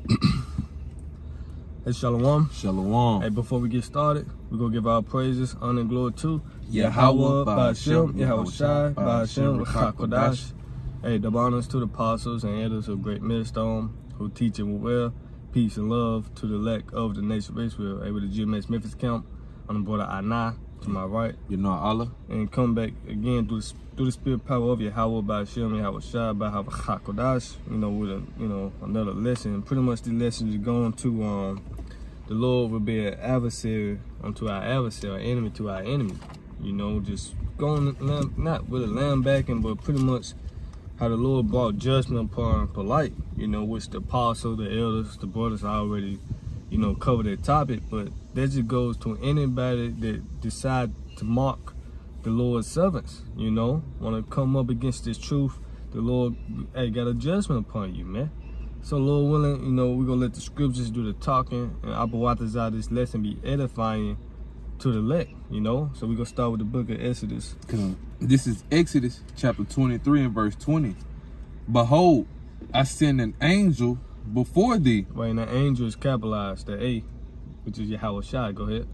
Hey, Shalom. Shalom. Hey, before we get started, we're going to give our praises, honor, and glory to Yahweh, Ba'ashem, Ba'ashem, Yahweh Shai, Ba'ashem, Ba'ashem, R'chakodash. Hey, double honors to the apostles and elders of Great Millstone who teach and well. Peace and love to the elect of the nation of Israel. Hey, with the GMS Memphis camp on the border Anah to my right. You know Allah. And come back again through the spirit power of Yahweh Ba'ashem, Yahweh Shai, Ba'ashem, R'chakodash. With another lesson. Pretty much the lesson is going to the Lord will be an adversary unto our adversary, an enemy to our enemy. Just going not with a lambacking, but pretty much how the Lord brought judgment upon polite, which the apostle, the elders, the brothers already, covered that topic. But that just goes to anybody that decide to mock the Lord's servants, want to come up against this truth. The Lord, got a judgment upon you, man. So Lord willing, we're going to let the scriptures do the talking, and Abawatazah, this lesson be edifying to the elect, So we're going to start with the book of Exodus. This is Exodus chapter 23 and verse 20. Behold, I send an angel before thee. Right, and the angel is capitalized, the A, which is Yahweh Shai. Go ahead.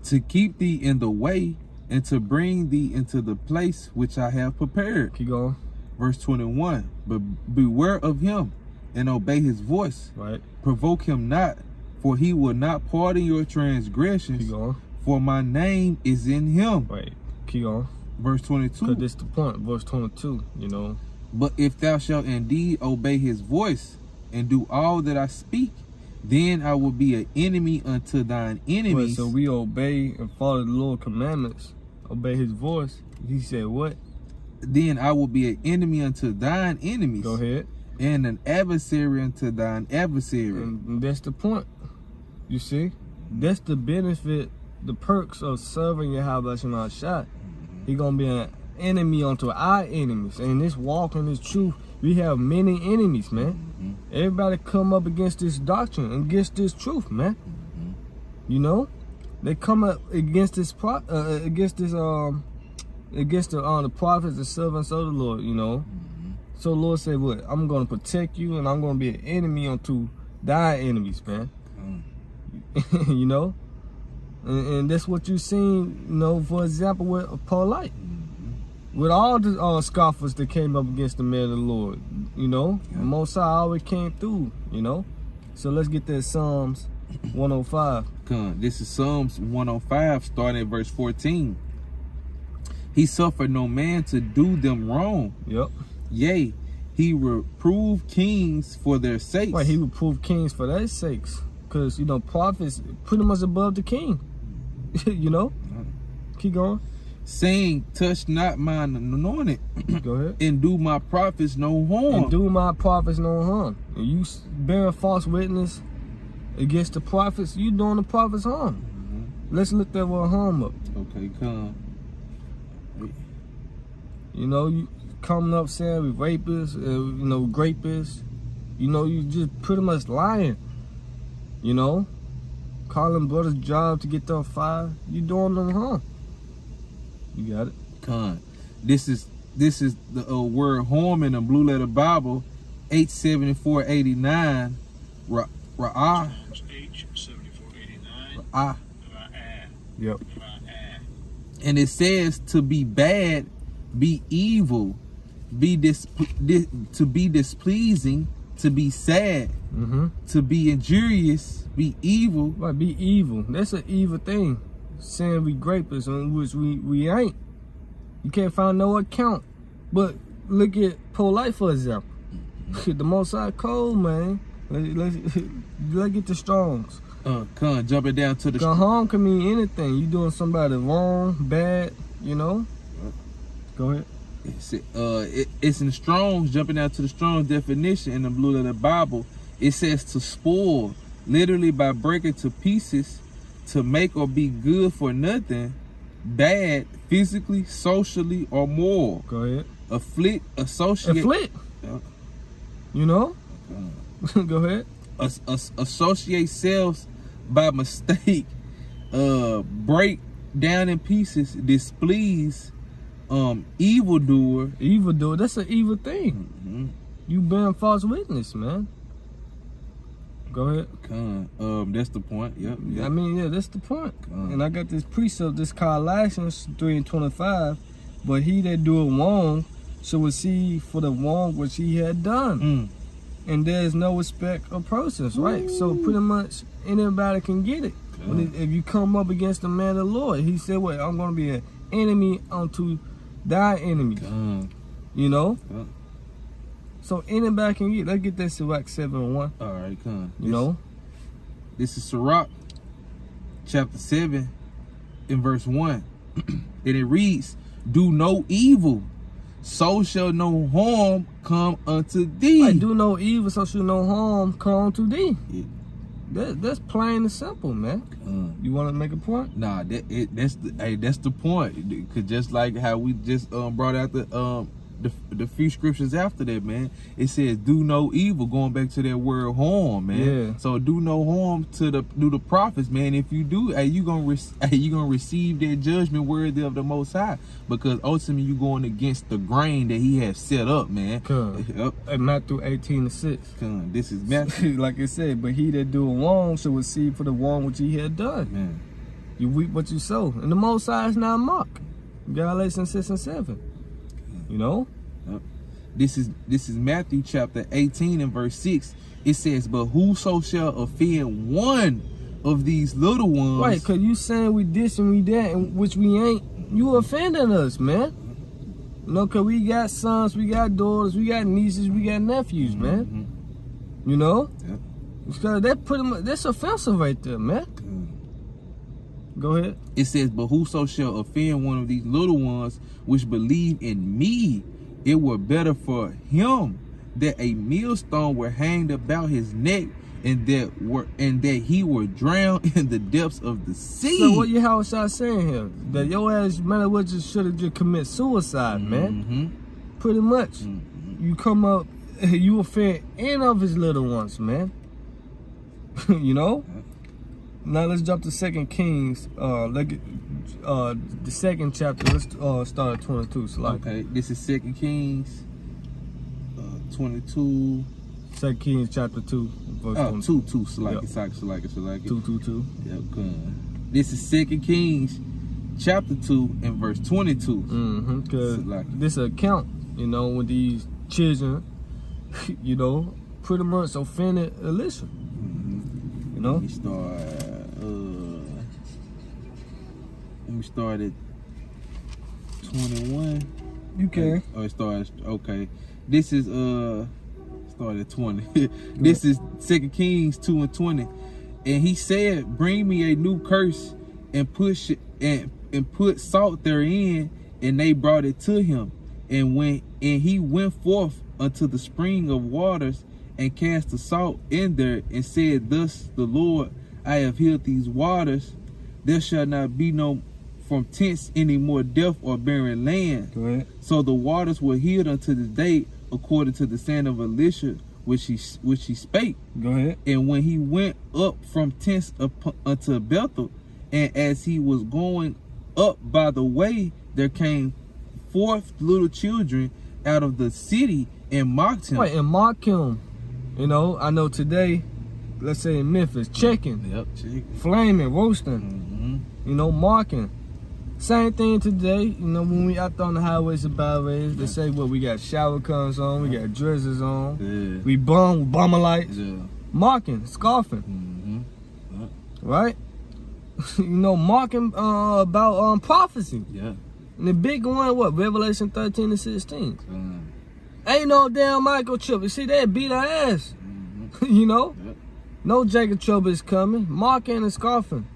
To keep thee in the way and to bring thee into the place which I have prepared. Keep going. Verse 21. But beware of him and obey his voice. Right. Provoke him not, for he will not pardon your transgressions. Keep going. For my name is in him. Right. Keep going. Verse 22. Because this the point. Verse 22, But if thou shalt indeed obey his voice and do all that I speak, then I will be an enemy unto thine enemies. Right, so we obey and follow the Lord's commandments. Obey his voice. He said what? Then I will be an enemy unto thine enemies. Go ahead. And an adversary unto thine adversary. And that's the point. You see? That's the benefit, the perks of serving Yahweh Shai. He gonna be an enemy unto our enemies. And this walk in this truth, we have many enemies, man. Everybody come up against this doctrine, against this truth, man. They come up against this against the prophets, the servants of the Lord, So the Lord said, what? I'm going to protect you, and I'm going to be an enemy unto thy enemies, man. And that's what you seen, for example, with Polite. With all the scoffers that came up against the man of the Lord, The Most High always came through, So let's get that Psalms 105. This is Psalms 105, starting at verse 14. He suffered no man to do them wrong. Yep. Yea, he reproved kings for their sakes. Right, he reproved kings for their sakes. Because, prophets pretty much above the king. Keep going. Saying, touch not mine anointed. Go ahead. And do my prophets no harm. And do my prophets no harm. And you bearing false witness against the prophets, you doing the prophets harm. Let's look that word harm up. Okay, come. You coming up saying we rapists, grapists. You just pretty much lying. Calling brothers' job to get them fired. You doing them harm. You got it. This is the word harm in the Blue Letter Bible, 87489. Ra'ah. Ra'ah. Yep. And it says to be bad, be evil, to be displeasing, to be sad, to be injurious, be evil. Right, be evil. That's an evil thing. Saying we grapists, in which we ain't. You can't find no account. But look at Polite, for example. The Most High cold, man. Let's get the Strongs. Jumping down to the harm can mean anything. You doing somebody wrong, bad, Go ahead. It's in the Strong's, jumping down to the Strong's definition in the Blue Letter Bible. It says to spoil, literally by breaking to pieces, to make or be good for nothing, bad, physically, socially, or moral. Go ahead. Afflict, associate. Afflict. Go ahead. Associate selves by mistake, break down in pieces, displease, evildoer. Evildoer, that's an evil thing. You bearing false witness, man. Go ahead. That's the point. Yep. I mean, yeah, that's the point. Con. And I got this precept, this Colossians 3:25. But he that doeth wrong shall receive for the wrong which he had done. And there is no respect of persons, right? So pretty much anybody can get it. If you come up against the man of the Lord, he said, "What? I'm going to be an enemy unto thy enemies." You know. So anybody can get. Let's get that Sirach 7:1. All right, come. You know. This is Sirach, chapter 7, in verse 1, and it reads, "Do no evil, so shall no harm come unto thee." Like, do no evil, so shall no harm come to thee. Yeah. That's plain and simple, man. You want to make a point? Nah, that's the point. Cause just like how we just brought out the few scriptures after that, man, it says do no evil, going back to that word harm, man. Yeah. So do no harm to the prophets, man. If you do, you gonna receive that judgment worthy of the Most High, because ultimately you going against the grain that He has set up, man. Yep. Matthew 18:6. This is Matthew. Like I said, but he that doeth wrong shall receive for the wrong which he had done. Man. You reap what you sow, and the Most High is not mocked. Galatians 6:7. You know. This is Matthew chapter 18 and verse 6. It says, "But whoso shall offend one of these little ones," right? Cause you saying we this and we that, and which we ain't. You offending us, man. You know, cause we got sons, we got daughters, we got nieces, we got nephews, man. You know. Yep. Because that pretty much that's offensive right there, man. Go ahead. It says, "But whoso shall offend one of these little ones which believe in me, it were better for him that a millstone were hanged about his neck, and that he were drowned in the depths of the sea." So what you how shall saying here? That your ass might as well just should have just commit suicide, man. Pretty much. You come up, you offend any of his little ones, man. You know. Now let's jump to 2 Kings. The second chapter. Let's start at 22. So like, okay, this is 2 Kings 22. 2 Kings chapter 2, verse 22. 2. Select it. 2. Yep, good. This is 2 Kings chapter 2 and verse 22. Cause this account, you know, with these children, you know, pretty much offended Elisha. You know. Let me start at 21. You can. Oh, it starts. Okay. This is start at 20. This is 2 Kings 2 and 20. And he said, "Bring me a new curse and put salt therein." And they brought it to him. And he went forth unto the spring of waters and cast the salt in there and said, "Thus the Lord, I have healed these waters. There shall not be no from tents any more death or barren land." Go ahead. So the waters were healed unto this day, according to the saying of Elisha, which he spake. Go ahead. And when he went up from tents unto Bethel, and as he was going up by the way, there came forth little children out of the city and mocked him. Right, and mock him. You know, I know today, let's say in Memphis, checking, chicken, flaming, roasting, you know, mocking. Same thing today, you know, when we out there on the highways and byways, they say, what, we got shower cones on, we got drizzles on, we bomber lights, mocking, scoffing, right? You know, mocking about prophecy. Yeah. And the big one, what, Revelation 13 and 16. Ain't no damn microchip. You see, they beat our ass. You know? No Jacob trouble is coming. Mocking and scoffing.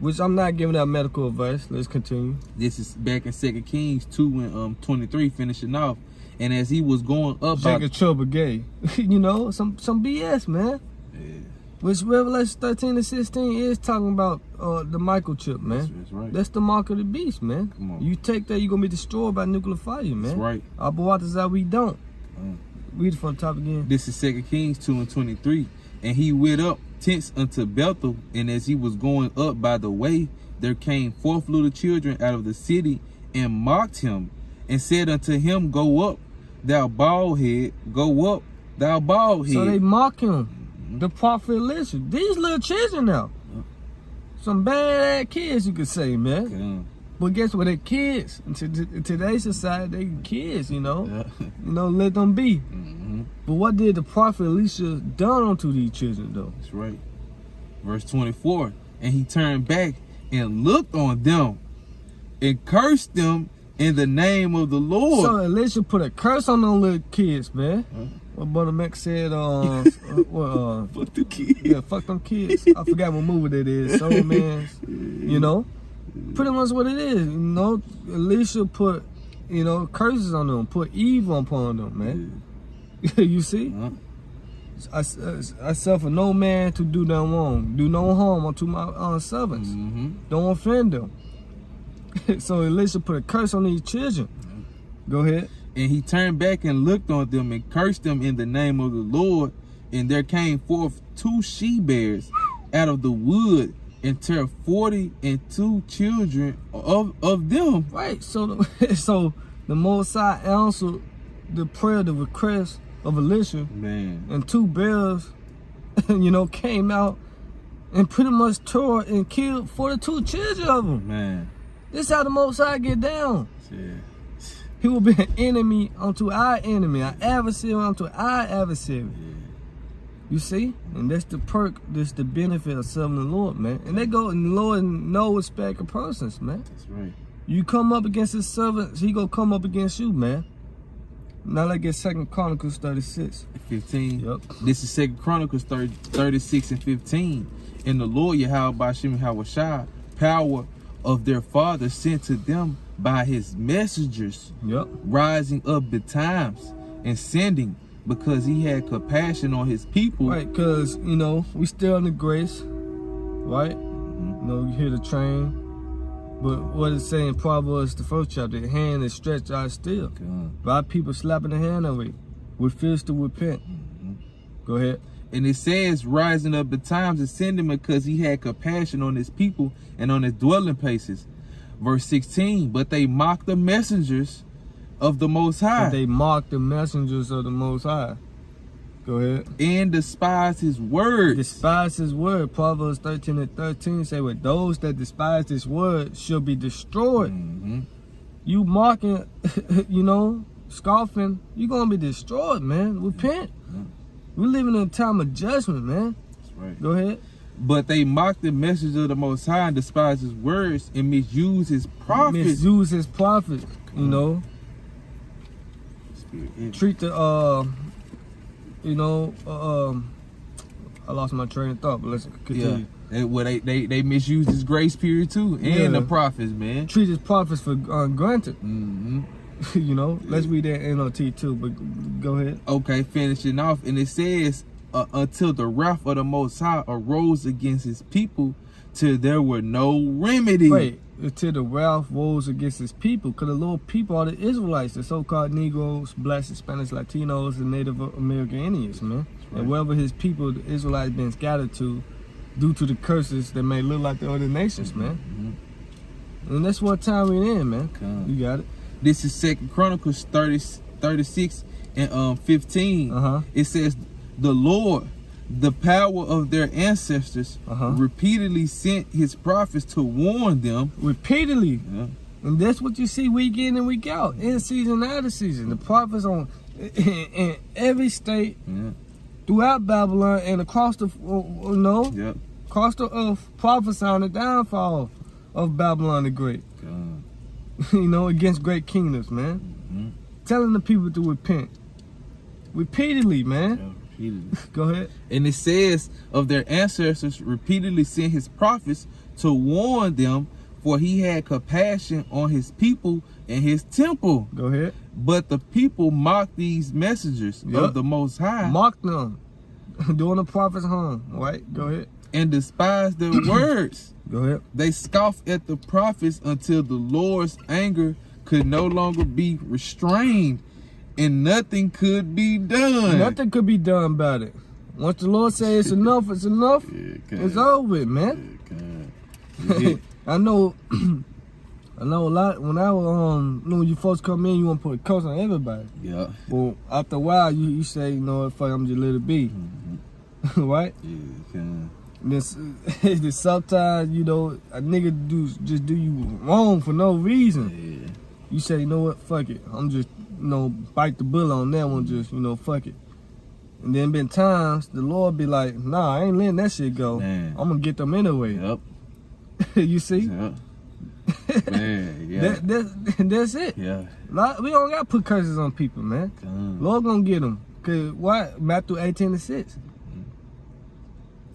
Which I'm not giving out medical advice. Let's continue. This is back in 2 Kings 2 and 23, finishing off. And as he was going up, Jacob trouble gay. You know, some BS, man. Yeah. Which Revelation 13 and 16 is talking about the microchip, man. That's right. That's the mark of the beast, man. Come on. You take that, you're gonna be destroyed by nuclear fire, man. That's right. Abuatazah, we don't. Read it from the top again. This is 2 Kings 2 and 23. And he went up tents unto Bethel, and as he was going up by the way, there came forth little children out of the city and mocked him, and said unto him, "Go up, thou bald head, go up, thou bald head." So they mock him. The prophet Elisha. These little children now. Some bad ass kids, you could say, man. But guess what? They're kids. In today's society, they kids, you know. You know, let them be. But what did the prophet Elisha done unto these children, though? That's right. Verse 24. And he turned back and looked on them and cursed them in the name of the Lord. So Elisha put a curse on them little kids, man. What Brother Mac said, fuck the kids. Yeah, fuck them kids. I forgot what movie that is. Soul Man's, you know. Pretty much what it is, you know. Elisha put, you know, curses on them, put evil upon them, man. You see? I suffer no man to do them wrong. Do no harm unto my servants. Don't offend them. So Elisha put a curse on these children. Go ahead. And he turned back and looked on them and cursed them in the name of the Lord. And there came forth 2 she-bears out of the wood and tear 42 children of them. Right. So the Most High answered the prayer, the request of Elisha. Man. And 2 bears, you know, came out and pretty much tore and killed 42 children of them. Man. This is how the Most High get down. Yeah. He will be an enemy unto our enemy, an adversary unto our adversary. Yeah. You see? And that's the perk, that's the benefit of serving the Lord, man. And they go, and the Lord no respect of persons, man. That's right. You come up against his servants, he gonna come up against you, man. Now let's get 2 Chronicles 36. 15. Yep. This is 2 Chronicles 36 and 15. And the Lord Yahweh Bashim Hawashai, power of their father, sent to them by his messengers, rising up betimes and sending, because he had compassion on his people. Right, because, you know, we still in the grace, right? You know, you hear the train. But what it's saying in Proverbs, the 1st chapter, the hand is stretched out still. By people slapping the hand away with fears to repent. Go ahead. And it says, rising up betimes and sending, because he had compassion on his people and on his dwelling places. Verse 16, but they mocked the messengers of the Most High. But they mocked the messengers of the Most High. Go ahead. And despised his word. Despise his word. Proverbs 13 and 13 say, with those that despise his word shall be destroyed. You mocking, you know, scoffing, you're going to be destroyed, man. Repent. We're living in a time of judgment, man. That's right. Go ahead. But they mocked the message of the Most High and despised his words and misused his prophets. Misuse his prophets, you know. Treat the, you know, I lost my train of thought, but let's continue. Yeah. They misused his grace period too, and the prophets, man. Treat his prophets for granted. You know, let's read that NLT too, but go ahead. Okay, finishing off, and it says, until the wrath of the Most High arose against his people, till there were no remedy. Wait, until the wrath rose against his people, because the Lord people are the Israelites, the so-called Negroes, Blacks, Hispanics, Latinos, and Native American Indians, man. Right. And wherever his people, the Israelites, been scattered to, due to the curses that may look like the other nations, man. And that's what time we're in, man. You got it. This is 2 Chronicles 36 and 15. It says, the Lord, the power of their ancestors, repeatedly sent his prophets to warn them. Repeatedly. And that's what you see week in and week out, in season, out of season. The prophets in every state, throughout Babylon and across the, across the earth, prophesying the downfall of Babylon the Great. You know, against great kingdoms, man. Telling the people to repent. Repeatedly, man. Go ahead. And it says, of their ancestors repeatedly sent his prophets to warn them, for he had compassion on his people and his temple. Go ahead. But the people mocked these messengers of the Most High. Mocked them. Doing the prophet's harm. Right? Go ahead. And despised their words. Go ahead. They scoffed at the prophets until the Lord's anger could no longer be restrained, and nothing could be done. Nothing could be done about it. Once the Lord says it's enough, it's enough. It's over, man. I know a lot. When I was when you first come in, you want to put a curse on everybody. Well, after a while, you say, you know, fuck, I'm just let it be. right? Yeah, con. This sometimes, you know, a nigga just do you wrong for no reason. Yeah. You say, you know what, fuck it. I'm just, you know, bite the bullet on that one, just, you know, fuck it. And then been times the Lord be like, nah, I ain't letting that shit go. Man. I'm gonna get them anyway. Yep. You see? Yep. Man, yeah. That's it. Yeah. We don't gotta put curses on people, man. Con. Lord gonna get them. Cause what? Matthew 18:6.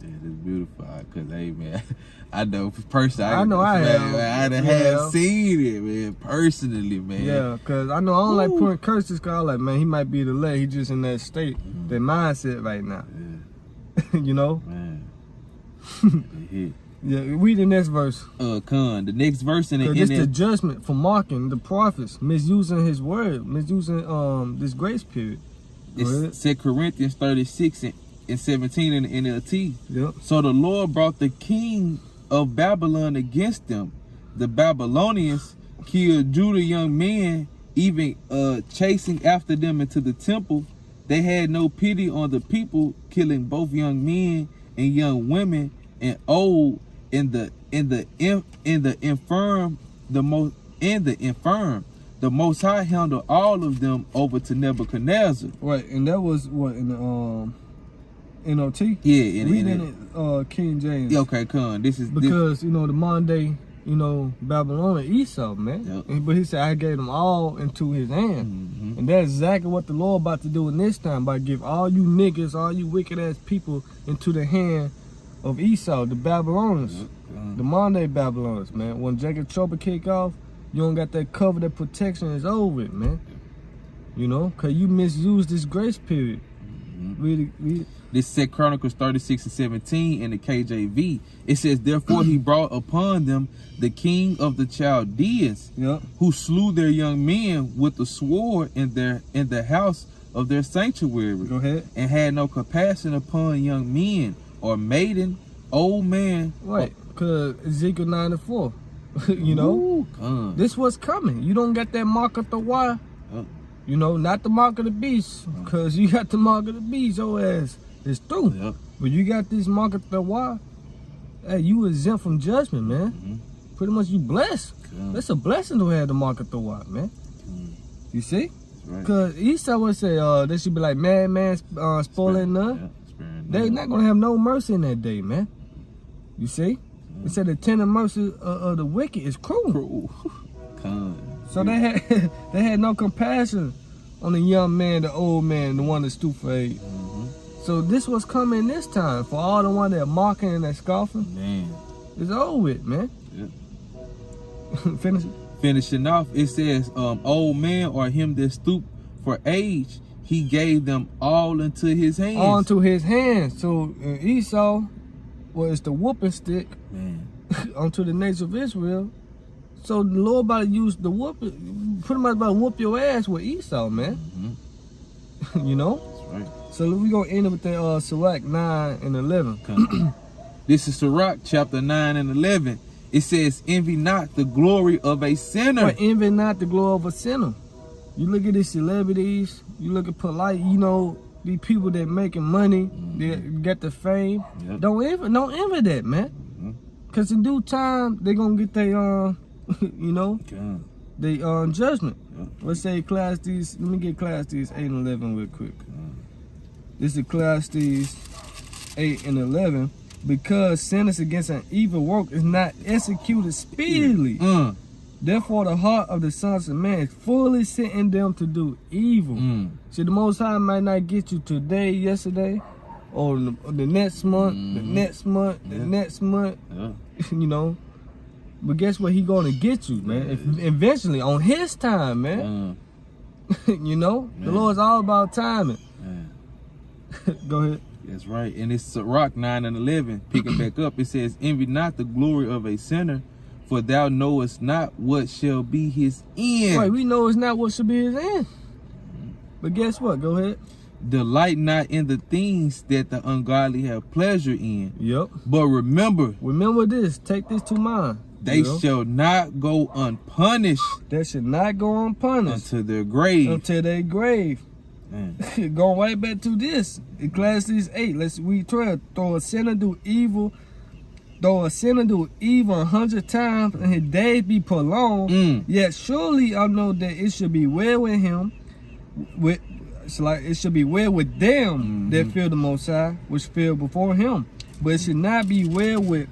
Yeah, it's beautiful. Cause hey, man, I know personally. I know I have. I have seen it, man, personally, man. Yeah, cause I know I don't like putting curses. Cause I'm like, man, he might be the leg. He just in that state, that mindset right now. Yeah, You know? man. Yeah. Yeah. Read the next verse. Con. The next verse in Cause the it's the judgment for mocking the prophets, misusing his word, misusing this grace period. Go ahead. It's 2 Corinthians 36 and 17 in the NLT. Yep. So the Lord brought the king of Babylon against them. The Babylonians killed Judah young men, even chasing after them into the temple. They had no pity on the people, killing both young men and young women and old in the infirm. The Most High handled all of them over to Nebuchadnezzar. Right, and that was what in the NOT. Yeah, reading it King James. Yeah, okay, con. This is because you know the Monday, you know, Babylonian Esau, man. Yep. But he said I gave them all into his hand, and that's exactly what the Lord about to do in this time, by give all you niggas, all you wicked ass people into the hand of Esau, the Babylonians, the Monday Babylonians, man. When Jacob trouble kick off, you don't got that cover, that protection is over it, man. You know, cause you misused this grace period. Read it. This is 2 Chronicles 36 and 17 in the KJV. It says, therefore he brought upon them the king of the Chaldeans, who slew their young men with the sword in the house of their sanctuary. Go ahead. And had no compassion upon young men or maiden, old man. Right, cause Ezekiel 9:4. You know, ooh, this what's coming. You don't got that mark of the Y. You know, not the mark of the beast, cause you got the mark of the beast. Your ass is through. Yep. But you got this mark of the Y. Hey, you exempt from judgment, man. Pretty much you blessed. It's a blessing to have the mark of the Y, man. You see? Right. Cause Esau would say, they should be like man, spoiling none. They not gonna have no mercy in that day, man. You see? It said the tender mercy of the wicked is cruel. So they had no compassion on the young man, the old man, the one that stooped for age. So this was coming this time for all the one that mocking and that scoffing. Man, it's over with, man. Yep. Finish it. Finishing off, it says, old man or him that stooped for age, he gave them all into his hands. All into his hands. So Esau was the whooping stick, man, onto the nation of Israel. So the Lord about to use the whooping, pretty much about to whoop your ass with Esau, man. You know? That's right. So we're going to end up with the Sirach 9 and 11. This is Sirach chapter 9 and 11. It says, envy not the glory of a sinner. But envy not the glory of a sinner. You look at these celebrities, you look at polite, you know, these people that making money, they get the fame. Yep. Don't envy that, man. Cause in due time they gonna get their you know, they judgment. Yep. Let's say Ecclesiastes. Let me get Ecclesiastes 8 and 11 real quick. This is Ecclesiastes 8 and 11. Because sentence against an evil work is not executed speedily. Therefore, the heart of the sons of man is fully set in them to do evil. See, the Most High might not get you today, yesterday, or the next month, the next month, the next month. You know, but guess what? He gonna get you, man. Eventually, on His time, man. You know, the Lord's all about timing. Go ahead. That's right. And it's Sirach 9 and 11. Picking back up, it says, envy not the glory of a sinner, for thou knowest not what shall be his end. Right, we know it's not what should be his end. But guess what? Go ahead. Delight not in the things that the ungodly have pleasure in. Yep. But remember this. Take this to mind. They shall not go unpunished. They should not go unpunished Unto their grave. Until their grave. Man. Going right back to this. Ecclesiastes 8. Let's read 12. Though a sinner do evil 100 times, and his days be prolonged, yet surely I know that it should be well with him. It should be well with them that fear the Most High, which fear before him. But it should not be well with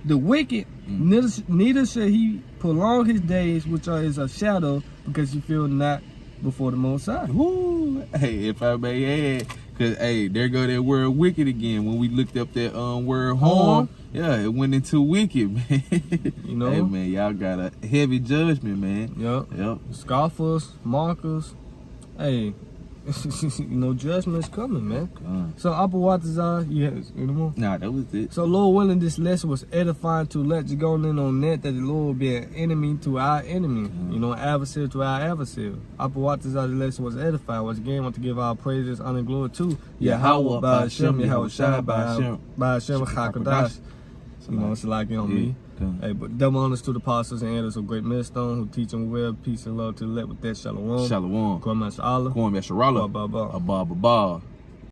the wicked, neither should he prolong his days, which is a shadow, because he fear not before the Most High. Woo. Hey, if I may add, cause hey, there go that word wicked again. When we looked up that word harm, yeah, it went into wicked, man. You know, hey man, y'all got a heavy judgment, man. Yep. Scoffers, mockers. Hey, you know, judgment's coming, man. So Abu Watazar, you have any more? Nah, that was it. So Lord willing, this lesson was edifying to let you go in on that the Lord will be an enemy to our enemy, you know, adversary to our adversary. Abu Watazar, the lesson was edifying. Once again, I want to give our praises, honor, and glory to Yahweh, by Hashem, Yahweh Shai, by Hashem, Chakadash. You know, it's like, you know, me. Hey, but double honors to the apostles and elders of Great Millstone who teach them well. Peace and love to the elect with that. Shalom. Shalom. Kwame Allah. Kwame Sharala. Ba, ba, ba. Ba, ba, ba.